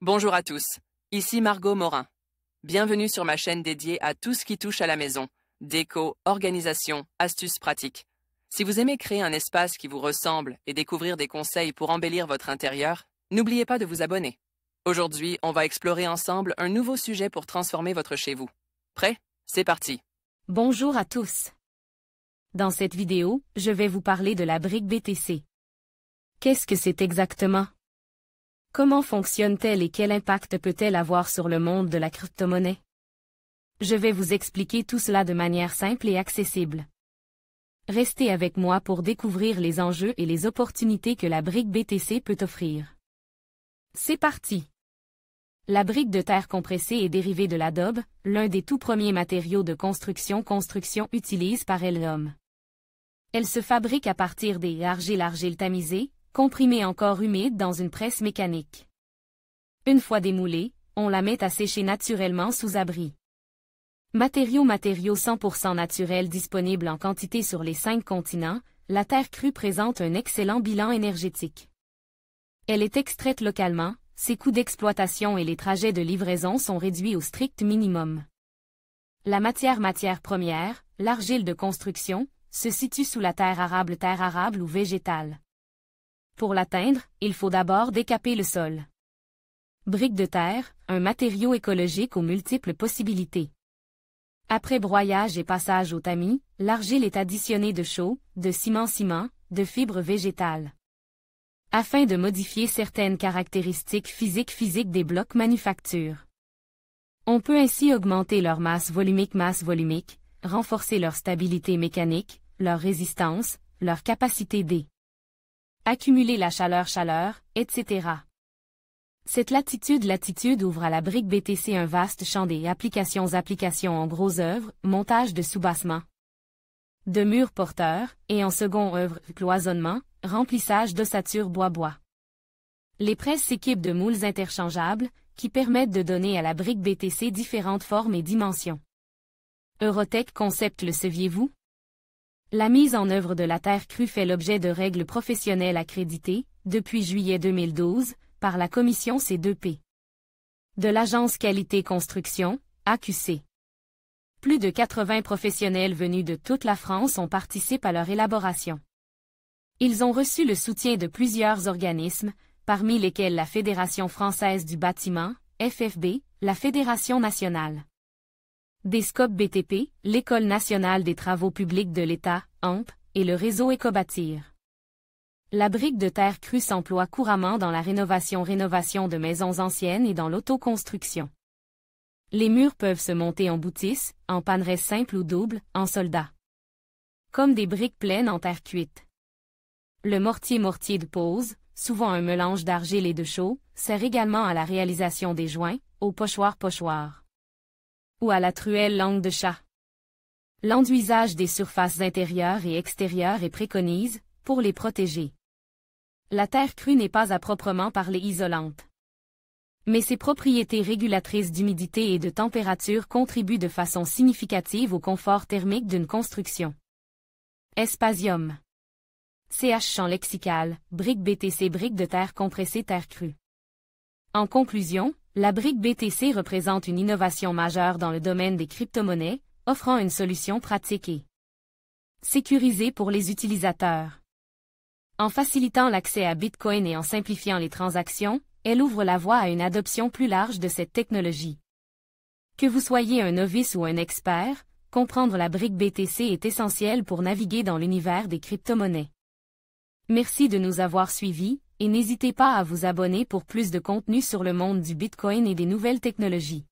Bonjour à tous, ici Margot Morin. Bienvenue sur ma chaîne dédiée à tout ce qui touche à la maison, déco, organisation, astuces pratiques. Si vous aimez créer un espace qui vous ressemble et découvrir des conseils pour embellir votre intérieur, n'oubliez pas de vous abonner. Aujourd'hui, on va explorer ensemble un nouveau sujet pour transformer votre chez vous. Prêt? C'est parti! Bonjour à tous. Dans cette vidéo, je vais vous parler de la brique BTC. Qu'est-ce que c'est exactement? Comment fonctionne-t-elle et quel impact peut-elle avoir sur le monde de la crypto-monnaie? Je vais vous expliquer tout cela de manière simple et accessible. Restez avec moi pour découvrir les enjeux et les opportunités que la brique BTC peut offrir. C'est parti! La brique de terre compressée est dérivée de l'adobe, l'un des tout premiers matériaux de construction utilisés par l'homme. Elle se fabrique à partir des argiles tamisées, comprimées encore humides dans une presse mécanique. Une fois démoulée, on la met à sécher naturellement sous abri. Matériaux 100% naturels disponibles en quantité sur les 5 continents, la terre crue présente un excellent bilan énergétique. Elle est extraite localement, ses coûts d'exploitation et les trajets de livraison sont réduits au strict minimum. La matière première, l'argile de construction, se situe sous la terre arable ou végétale. Pour l'atteindre, il faut d'abord décaper le sol. Brique de terre, un matériau écologique aux multiples possibilités. Après broyage et passage au tamis, l'argile est additionnée de chaux, de ciment, de fibres végétales. Afin de modifier certaines caractéristiques physiques des blocs manufacture. On peut ainsi augmenter leur masse volumique, renforcer leur stabilité mécanique, leur résistance, leur capacité accumuler la chaleur, etc. Cette latitude ouvre à la brique BTC un vaste champ des applications en gros œuvre, montage de soubassement, de murs porteurs, et en second œuvre, cloisonnement, remplissage d'ossature bois. Les presses s'équipent de moules interchangeables, qui permettent de donner à la brique BTC différentes formes et dimensions. Eurotech Concept, le saviez-vous? La mise en œuvre de la terre crue fait l'objet de règles professionnelles accréditées, depuis juillet 2012, par la commission C2P. De l'agence Qualité Construction, AQC. Plus de 80 professionnels venus de toute la France ont participé à leur élaboration. Ils ont reçu le soutien de plusieurs organismes, parmi lesquels la Fédération française du bâtiment, FFB, la Fédération nationale des SCOP BTP, l'École nationale des travaux publics de l'État, AMP, et le réseau Écobâtir. La brique de terre crue s'emploie couramment dans la rénovation de maisons anciennes et dans l'autoconstruction. Les murs peuvent se monter en boutisse, en panneresse simple ou double, en soldat. Comme des briques pleines en terre cuite. Le mortier de pose, souvent un mélange d'argile et de chaux, sert également à la réalisation des joints, au pochoir, ou à la truelle langue de chat. L'enduisage des surfaces intérieures et extérieures est préconisé, pour les protéger. La terre crue n'est pas à proprement parler isolante. Mais ses propriétés régulatrices d'humidité et de température contribuent de façon significative au confort thermique d'une construction. Espasium. CH champ lexical, brique BTC, brique de terre compressée, terre crue. En conclusion, la brique BTC représente une innovation majeure dans le domaine des crypto-monnaies, offrant une solution pratique et sécurisée pour les utilisateurs. En facilitant l'accès à Bitcoin et en simplifiant les transactions, elle ouvre la voie à une adoption plus large de cette technologie. Que vous soyez un novice ou un expert, comprendre la brique BTC est essentiel pour naviguer dans l'univers des crypto-monnaies. Merci de nous avoir suivis, et n'hésitez pas à vous abonner pour plus de contenu sur le monde du Bitcoin et des nouvelles technologies.